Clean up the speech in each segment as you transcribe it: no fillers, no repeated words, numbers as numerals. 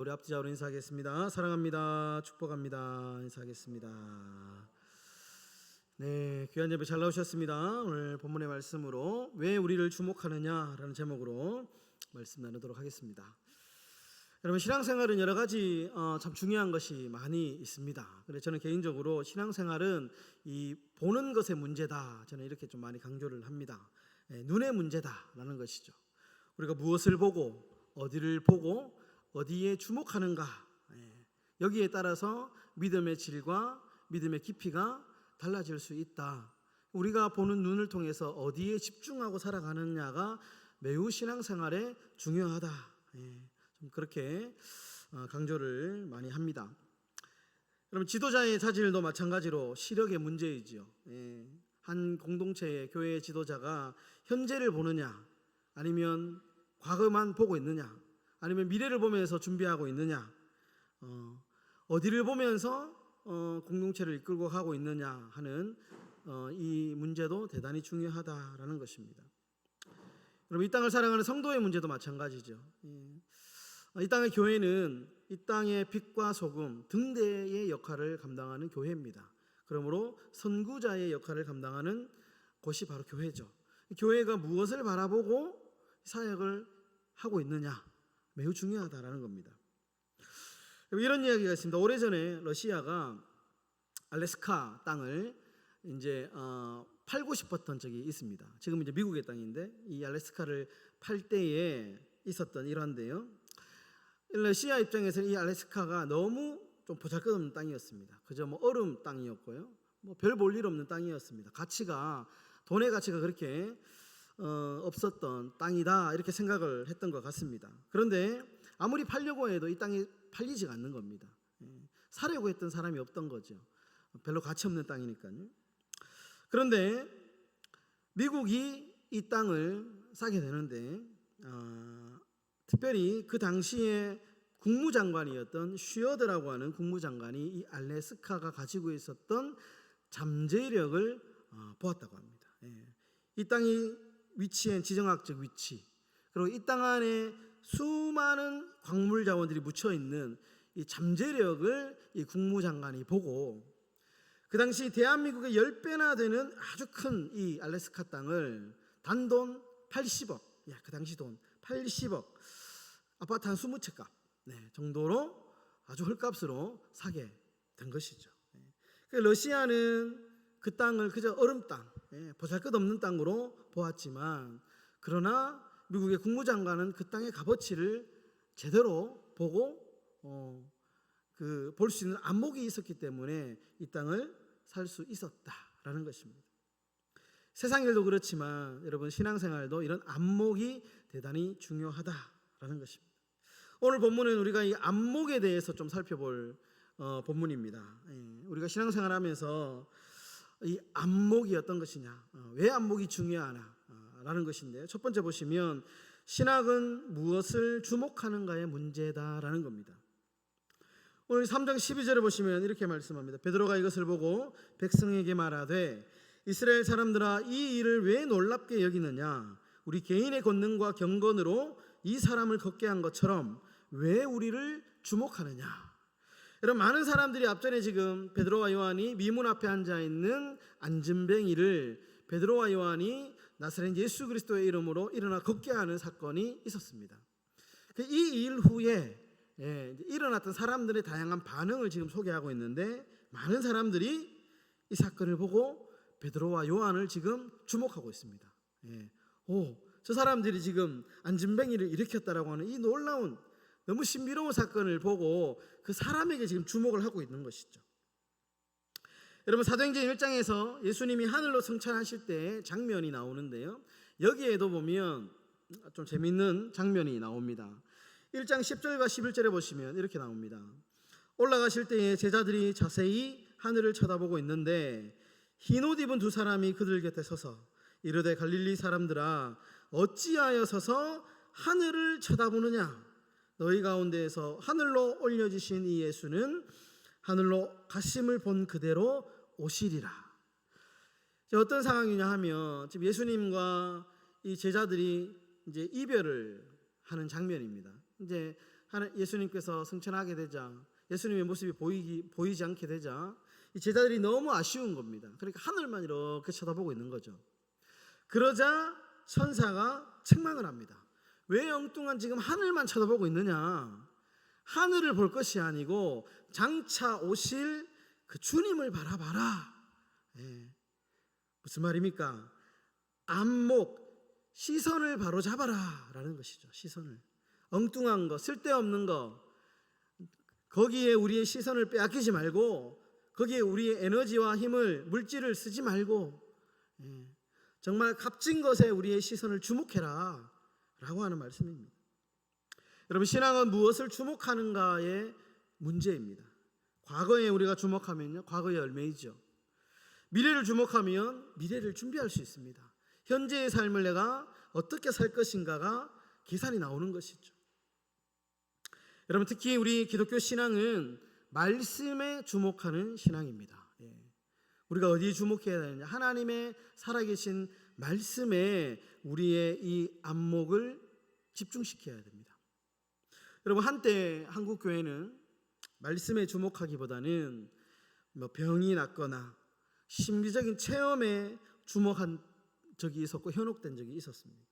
우리 앞뒤자로 인사하겠습니다. 사랑합니다. 축복합니다. 인사하겠습니다. 네, 귀한 예배 잘 나오셨습니다. 오늘 본문의 말씀으로 왜 우리를 주목하느냐라는 제목으로 말씀 나누도록 하겠습니다. 여러분, 신앙생활은 여러 가지 참 중요한 것이 많이 있습니다. 그래서 저는 개인적으로 신앙생활은 이 보는 것의 문제다, 저는 이렇게 좀 많이 강조를 합니다. 눈의 문제다라는 것이죠. 우리가 무엇을 보고 어디를 보고 어디에 주목하는가, 여기에 따라서 믿음의 질과 믿음의 깊이가 달라질 수 있다. 우리가 보는 눈을 통해서 어디에 집중하고 살아가느냐가 매우 신앙생활에 중요하다, 좀 그렇게 강조를 많이 합니다. 그럼 지도자의 자질도 마찬가지로 시력의 문제이지요. 한 공동체의 교회의 지도자가 현재를 보느냐, 아니면 과거만 보고 있느냐, 아니면 미래를 보면서 준비하고 있느냐, 어디를 보면서 공동체를 이끌고 가고 있느냐 하는 이 문제도 대단히 중요하다라는 것입니다. 그럼 이 땅을 사랑하는 성도의 문제도 마찬가지죠. 이 땅의 교회는 이 땅의 빛과 소금 등대의 역할을 감당하는 교회입니다. 그러므로 선구자의 역할을 감당하는 곳이 바로 교회죠. 교회가 무엇을 바라보고 사역을 하고 있느냐, 매우 중요하다라는 겁니다. 이런 이야기가 있습니다. 오래전에 러시아가 알래스카 땅을 이제 팔고 싶었던 적이 있습니다. 지금 이제 미국의 땅인데 이 알래스카를 팔 때에 있었던 일화인데요. 러시아 입장에서는 이 알래스카가 너무 좀 보잘것없는 땅이었습니다. 그저 뭐 얼음 땅이었고요, 뭐 별 볼 일 없는 땅이었습니다. 돈의 가치가 그렇게 없었던 땅이다, 이렇게 생각을 했던 것 같습니다. 그런데 아무리 팔려고 해도 이 땅이 팔리지가 않는 겁니다. 사려고 했던 사람이 없던 거죠. 별로 가치 없는 땅이니까요. 그런데 미국이 이 땅을 사게 되는데 특별히 그 당시에 국무장관이었던 슈어드라고 하는 국무장관이 이 알래스카가 가지고 있었던 잠재력을 보았다고 합니다. 이 땅이 위치한 지정학적 위치, 그리고 이 땅 안에 수많은 광물 자원들이 묻혀 있는 이 잠재력을 이 국무장관이 보고 그 당시 대한민국의 10배나 되는 아주 큰 이 알래스카 땅을 단돈 80억, 그 당시 돈 80억, 아파트 한 20채 값 정도로 아주 헐값으로 사게 된 것이죠. 러시아는 그 땅을 그저 얼음 땅, 보잘것없는 땅으로 보았지만, 그러나 미국의 국무장관은 그 땅의 값어치를 제대로 보고 볼 수 있는 안목이 있었기 때문에 이 땅을 살 수 있었다라는 것입니다. 세상 일도 그렇지만 여러분, 신앙생활도 이런 안목이 대단히 중요하다라는 것입니다. 오늘 본문은 우리가 이 안목에 대해서 좀 살펴볼 본문입니다. 우리가 신앙생활하면서 이 안목이 어떤 것이냐, 왜 안목이 중요하냐라는 것인데, 첫 번째 보시면 신학은 무엇을 주목하는가의 문제다라는 겁니다. 오늘 3장 12절에 보시면 이렇게 말씀합니다. 베드로가 이것을 보고 백성에게 말하되 이스라엘 사람들아, 이 일을 왜 놀랍게 여기느냐, 우리 개인의 권능과 경건으로 이 사람을 걷게 한 것처럼 왜 우리를 주목하느냐. 여러분, 많은 사람들이 앞전에 지금 베드로와 요한이 미문 앞에 앉아 있는 안진뱅이를 베드로와 요한이 나사렛 예수 그리스도의 이름으로 일어나 걷게 하는 사건이 있었습니다. 이 일 후에 일어났던 사람들의 다양한 반응을 지금 소개하고 있는데, 많은 사람들이 이 사건을 보고 베드로와 요한을 지금 주목하고 있습니다. 저 사람들이 지금 안진뱅이를 일으켰다라고 하는 이 놀라운, 너무 신비로운 사건을 보고 그 사람에게 지금 주목을 하고 있는 것이죠. 여러분, 사도행전 1장에서 예수님이 하늘로 승천하실 때 장면이 나오는데요, 여기에도 보면 좀 재밌는 장면이 나옵니다. 1장 10절과 11절에 보시면 이렇게 나옵니다. 올라가실 때에 제자들이 자세히 하늘을 쳐다보고 있는데 흰 옷 입은 두 사람이 그들 곁에 서서 이르되 갈릴리 사람들아, 어찌하여 서서 하늘을 쳐다보느냐, 너희 가운데에서 하늘로 올려지신 이 예수는 하늘로 가심을 본 그대로 오시리라. 어떤 상황이냐 하면 지금 예수님과 이 제자들이 이제 이별을 하는 장면입니다. 이제 예수님께서 승천하게 되자, 예수님의 모습이 보이지 않게 되자 이 제자들이 너무 아쉬운 겁니다. 그러니까 하늘만 이렇게 쳐다보고 있는 거죠. 그러자 천사가 책망을 합니다. 왜 엉뚱한 지금 하늘만 쳐다보고 있느냐? 하늘을 볼 것이 아니고 장차 오실 그 주님을 바라봐라. 무슨 말입니까? 안목, 시선을 바로 잡아라 라는 것이죠. 시선을, 엉뚱한 거, 쓸데없는 거, 거기에 우리의 시선을 빼앗기지 말고, 거기에 우리의 에너지와 힘을, 물질을 쓰지 말고 정말 값진 것에 우리의 시선을 주목해라 라고 하는 말씀입니다. 여러분, 신앙은 무엇을 주목하는가의 문제입니다. 과거에 우리가 주목하면요, 과거의 열매이죠. 미래를 주목하면 미래를 준비할 수 있습니다. 현재의 삶을 내가 어떻게 살 것인가가 계산이 나오는 것이죠. 여러분, 특히 우리 기독교 신앙은 말씀에 주목하는 신앙입니다. 우리가 어디에 주목해야 되느냐? 하나님의 살아계신 말씀에 우리의 이 안목을 집중시켜야 됩니다. 여러분, 한때 한국 교회는 말씀에 주목하기보다는 병이 났거나 심리적인 체험에 주목한 적이 있었고 현혹된 적이 있었습니다.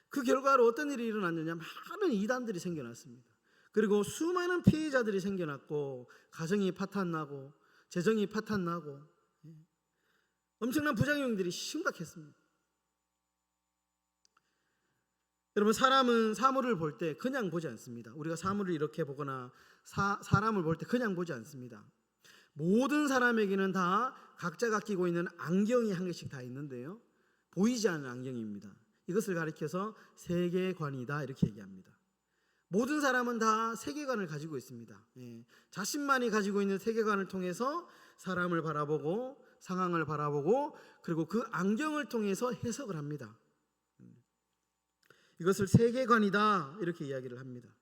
그 결과로 어떤 일이 일어났느냐? 많은 이단들이 생겨났습니다. 그리고 수많은 피해자들이 생겨났고, 가정이 파탄나고, 재정이 파탄나고, 엄청난 부작용들이 심각했습니다. 여러분, 사람은 사물을 볼 때 그냥 보지 않습니다. 우리가 사물을 이렇게 보거나 사람을 볼 때 그냥 보지 않습니다. 모든 사람에게는 다 각자가 끼고 있는 안경이 한 개씩 다 있는데요, 보이지 않는 안경입니다. 이것을 가리켜서 세계관이다 이렇게 얘기합니다. 모든 사람은 다 세계관을 가지고 있습니다. 자신만이 가지고 있는 세계관을 통해서 사람을 바라보고 상황을 바라보고, 그리고 그 안경을 통해서 해석을 합니다. 이것을 세계관이다 이렇게 이야기를 합니다.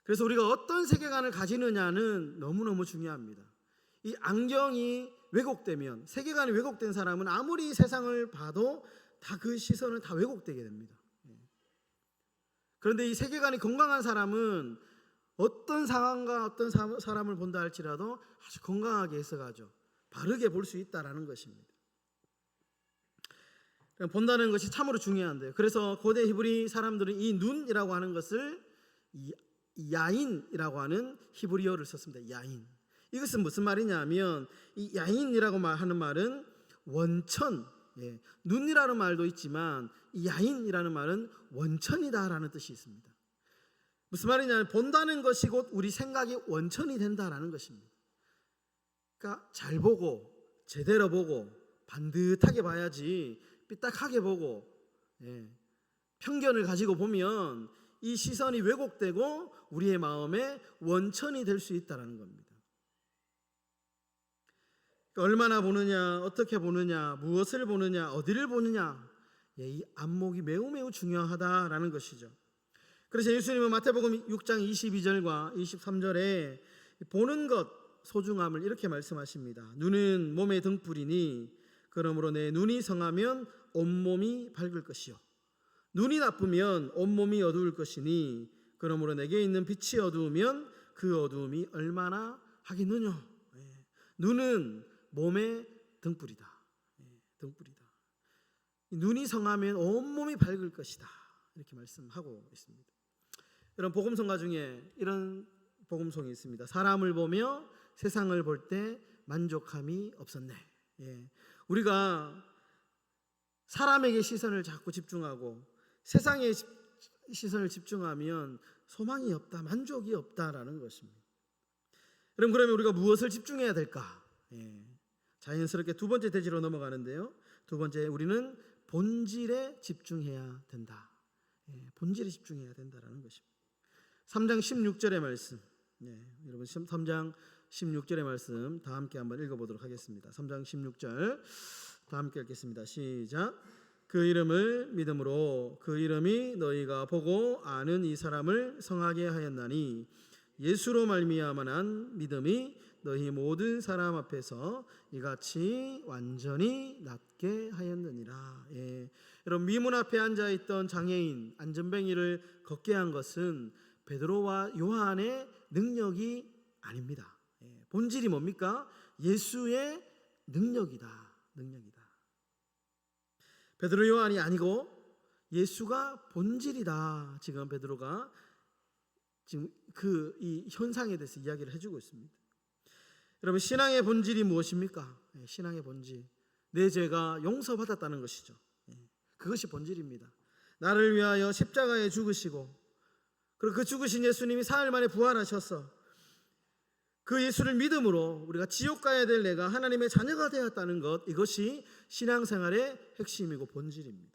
그래서 우리가 어떤 세계관을 가지느냐는 너무너무 중요합니다. 이 안경이 왜곡되면, 세계관이 왜곡된 사람은 아무리 세상을 봐도 다 그 시선은 다 왜곡되게 됩니다. 그런데 이 세계관이 건강한 사람은 어떤 상황과 어떤 사람을 본다 할지라도 아주 건강하게 해석하죠. 바르게 볼 수 있다라는 것입니다. 본다는 것이 참으로 중요한데요. 그래서 고대 히브리 사람들은 이 눈이라고 하는 것을 야인이라고 하는 히브리어를 썼습니다. 야인. 이것은 무슨 말이냐면, 이 야인이라고 하는 말은 원천, 눈이라는 말도 있지만 이 야인이라는 말은 원천이다라는 뜻이 있습니다. 무슨 말이냐면, 본다는 것이 곧 우리 생각이 원천이 된다라는 것입니다. 그러니까 잘 보고, 제대로 보고, 반듯하게 봐야지 삐딱하게 보고 편견을 가지고 보면 이 시선이 왜곡되고 우리의 마음에 원천이 될 수 있다는 겁니다. 얼마나 보느냐, 어떻게 보느냐, 무엇을 보느냐, 어디를 보느냐, 이 안목이 매우 매우 중요하다라는 것이죠. 그래서 예수님은 마태복음 6장 22절과 23절에 보는 것 소중함을 이렇게 말씀하십니다. 눈은 몸의 등불이니 그러므로 내 눈이 성하면 온몸이 밝을 것이요, 눈이 나쁘면 온몸이 어두울 것이니 그러므로 내게 있는 빛이 어두우면 그 어두움이 얼마나 하겠느냐. 눈은 몸의 등불이다. 등불이다. 눈이 성하면 온몸이 밝을 것이다 이렇게 말씀하고 있습니다. 여러분, 복음성가 중에 이런 복음성이 있습니다. 사람을 보며 세상을 볼 때 만족함이 없었네. 우리가 사람에게 시선을 자꾸 집중하고 세상에 시선을 집중하면 소망이 없다, 만족이 없다라는 것입니다. 그러면 우리가 무엇을 집중해야 될까? 자연스럽게 두 번째 대지로 넘어가는데요. 두 번째, 우리는 본질에 집중해야 된다. 본질에 집중해야 된다라는 것입니다. 3장 16절의 말씀, 여러분 3장 16절의 말씀 다 함께 한번 읽어보도록 하겠습니다. 3장 16절 다 함께 읽겠습니다. 시작. 그 이름을 믿음으로 그 이름이 너희가 보고 아는 이 사람을 성하게 하였나니 예수로 말미암아 난 믿음이 너희 모든 사람 앞에서 이같이 완전히 낫게 하였느니라. 여러분, 미문 앞에 앉아있던 장애인 안전뱅이를 걷게 한 것은 베드로와 요한의 능력이 아닙니다. 본질이 뭡니까? 예수의 능력이다. 베드로 요한이 아니고 예수가 본질이다. 지금 베드로가 지금 이 현상에 대해서 이야기를 해주고 있습니다. 여러분, 신앙의 본질이 무엇입니까? 신앙의 본질, 내 죄가 용서받았다는 것이죠. 그것이 본질입니다. 나를 위하여 십자가에 죽으시고, 그리고 그 죽으신 예수님이 사흘 만에 부활하셔서 그 예수를 믿음으로 우리가 지옥 가야 될 내가 하나님의 자녀가 되었다는 것, 이것이 신앙생활의 핵심이고 본질입니다.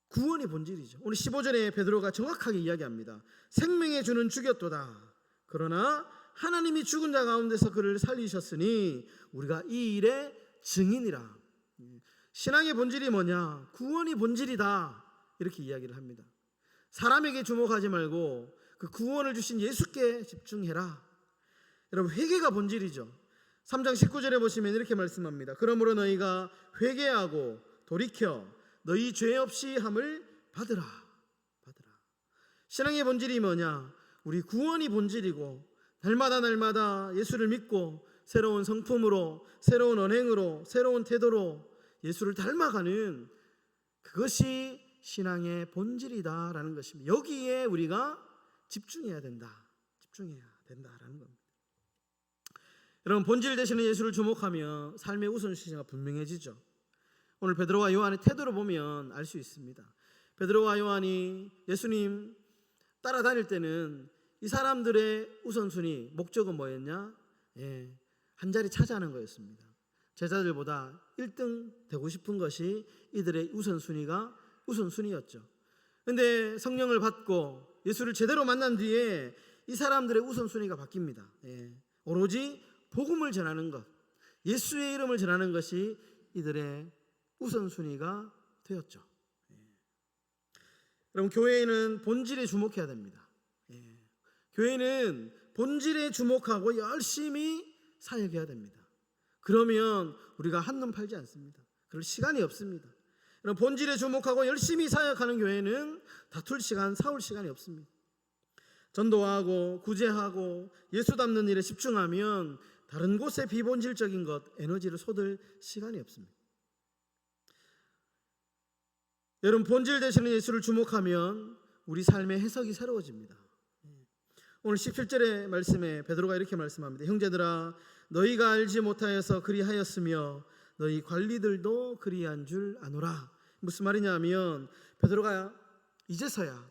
구원이 본질이죠. 오늘 15절에 베드로가 정확하게 이야기합니다. 생명의 주는 죽였도다. 그러나 하나님이 죽은 자 가운데서 그를 살리셨으니 우리가 이 일의 증인이라. 신앙의 본질이 뭐냐? 구원이 본질이다. 이렇게 이야기를 합니다. 사람에게 주목하지 말고 그 구원을 주신 예수께 집중해라. 여러분, 회개가 본질이죠. 3장 19절에 보시면 이렇게 말씀합니다. 그러므로 너희가 회개하고 돌이켜 너희 죄 없이 함을 받으라. 신앙의 본질이 뭐냐? 우리 구원이 본질이고, 날마다 예수를 믿고 새로운 성품으로, 새로운 언행으로, 새로운 태도로 예수를 닮아가는 그것이 신앙의 본질이다라는 것입니다. 여기에 우리가 집중해야 된다라는 겁니다. 여러분, 본질 되시는 예수를 주목하며 삶의 우선순위가 분명해지죠. 오늘 베드로와 요한의 태도를 보면 알 수 있습니다. 베드로와 요한이 예수님 따라다닐 때는 이 사람들의 우선순위, 목적은 뭐였냐? 한 자리 차지하는 거였습니다. 제자들보다 1등 되고 싶은 것이 이들의 우선순위였죠. 그런데 성령을 받고 예수를 제대로 만난 뒤에 이 사람들의 우선순위가 바뀝니다. 오로지 복음을 전하는 것, 예수의 이름을 전하는 것이 이들의 우선순위가 되었죠. 여러분, 교회는 본질에 주목해야 됩니다. 교회는 본질에 주목하고 열심히 사역해야 됩니다. 그러면 우리가 한눈 팔지 않습니다. 그럴 시간이 없습니다. 여러분, 본질에 주목하고 열심히 사역하는 교회는 다툴 시간, 싸울 시간이 없습니다. 전도하고 구제하고 예수 닮는 일에 집중하면 다른 곳에 비본질적인 것, 에너지를 쏟을 시간이 없습니다. 여러분, 본질 되시는 예수를 주목하면 우리 삶의 해석이 새로워집니다. 오늘 17절의 말씀에 베드로가 이렇게 말씀합니다. 형제들아, 너희가 알지 못하여서 그리하였으며 너희 관리들도 그리한 줄 아노라. 무슨 말이냐 하면 베드로가 이제서야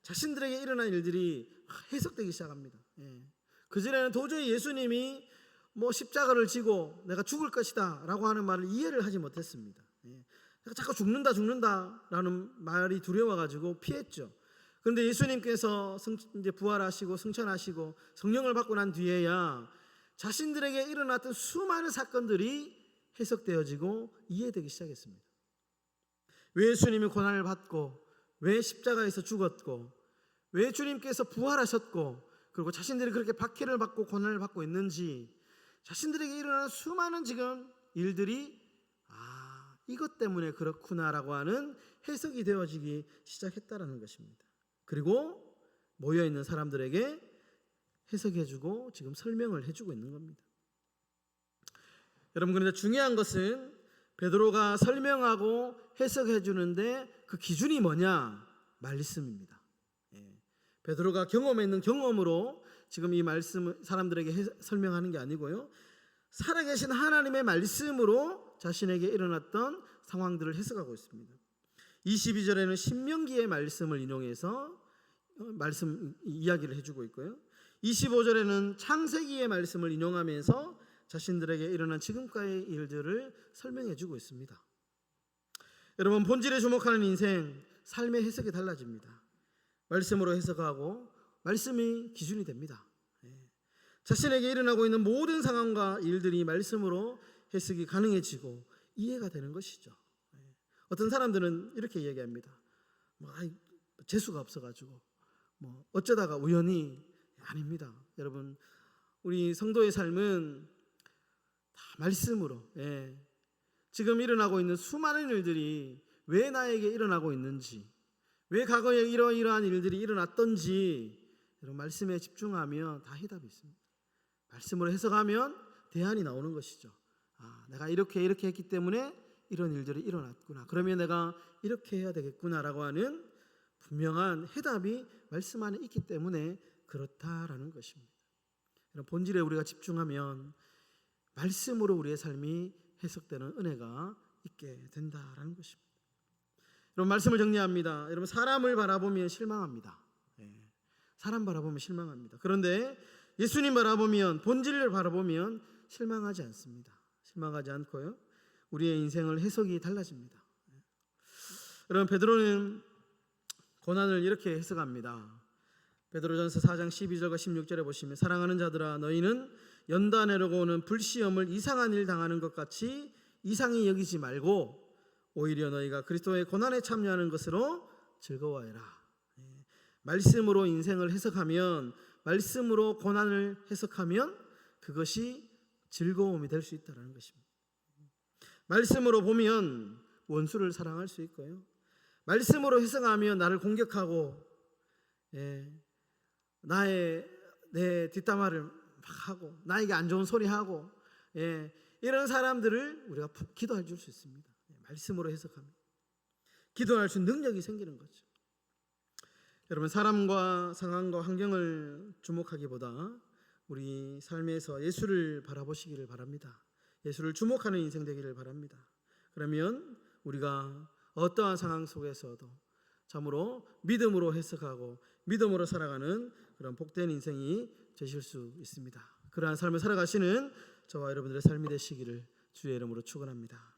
자신들에게 일어난 일들이 해석되기 시작합니다. 그전에는 도저히 예수님이 십자가를 지고 내가 죽을 것이다 라고 하는 말을 이해를 하지 못했습니다. 내가 자꾸 죽는다 라는 말이 두려워가지고 피했죠. 그런데 예수님께서 이제 부활하시고 승천하시고 성령을 받고 난 뒤에야 자신들에게 일어났던 수많은 사건들이 해석되어지고 이해되기 시작했습니다. 왜 예수님이 고난을 받고, 왜 십자가에서 죽었고, 왜 주님께서 부활하셨고, 그리고 자신들이 그렇게 박해를 받고 고난을 받고 있는지, 자신들에게 일어나는 수많은 지금 일들이 이것 때문에 그렇구나라고 하는 해석이 되어지기 시작했다라는 것입니다. 그리고 모여있는 사람들에게 해석해주고 지금 설명을 해주고 있는 겁니다. 여러분, 그런데 중요한 것은 베드로가 설명하고 해석해주는데 그 기준이 뭐냐? 말씀입니다. 베드로가 경험했는 경험으로 지금 이 말씀을 사람들에게 설명하는 게 아니고요, 살아계신 하나님의 말씀으로 자신에게 일어났던 상황들을 해석하고 있습니다. 22절에는 신명기의 말씀을 인용해서 말씀 이야기를 해주고 있고요, 25절에는 창세기의 말씀을 인용하면서 자신들에게 일어난 지금까지의 일들을 설명해주고 있습니다. 여러분, 본질에 주목하는 인생, 삶의 해석이 달라집니다. 말씀으로 해석하고 말씀이 기준이 됩니다. 자신에게 일어나고 있는 모든 상황과 일들이 말씀으로 해석이 가능해지고 이해가 되는 것이죠. 어떤 사람들은 이렇게 얘기합니다. 재수가 없어가지고 어쩌다가 우연히 아닙니다. 여러분, 우리 성도의 삶은 다 말씀으로, 지금 일어나고 있는 수많은 일들이 왜 나에게 일어나고 있는지, 왜 과거에 이러이러한 일들이 일어났던지 여러분 말씀에 집중하면 다 해답이 있습니다. 말씀으로 해석하면 대안이 나오는 것이죠. 내가 이렇게 했기 때문에 이런 일들이 일어났구나. 그러면 내가 이렇게 해야 되겠구나라고 하는 분명한 해답이 말씀 안에 있기 때문에 그렇다라는 것입니다. 본질에 우리가 집중하면 말씀으로 우리의 삶이 해석되는 은혜가 있게 된다라는 것입니다. 여러분, 말씀을 정리합니다. 여러분, 사람을 바라보면 실망합니다. 사람 바라보면 실망합니다. 그런데 예수님 바라보면, 본질을 바라보면 실망하지 않습니다. 실망하지 않고요, 우리의 인생을 해석이 달라집니다. 여러분, 베드로는 고난을 이렇게 해석합니다. 베드로전서 4장 12절과 16절에 보시면, 사랑하는 자들아, 너희는 연단하려고 오는 불시험을 이상한 일 당하는 것 같이 이상히 여기지 말고 오히려 너희가 그리스도의 고난에 참여하는 것으로 즐거워해라. 말씀으로 인생을 해석하면, 말씀으로 고난을 해석하면 그것이 즐거움이 될 수 있다는 것입니다. 말씀으로 보면 원수를 사랑할 수 있고요, 말씀으로 해석하면 나를 공격하고 내 뒷담화를 막 하고 나에게 안 좋은 소리 하고 이런 사람들을 우리가 푹 기도해 줄 수 있습니다. 말씀으로 해석하면 기도할 수 있는 능력이 생기는 거죠. 여러분, 사람과 상황과 환경을 주목하기보다 우리 삶에서 예수를 바라보시기를 바랍니다. 예수를 주목하는 인생 되기를 바랍니다. 그러면 우리가 어떠한 상황 속에서도 참으로 믿음으로 해석하고 믿음으로 살아가는 그런 복된 인생이 되실 수 있습니다. 그러한 삶을 살아가시는 저와 여러분들의 삶이 되시기를 주의 이름으로 축원합니다.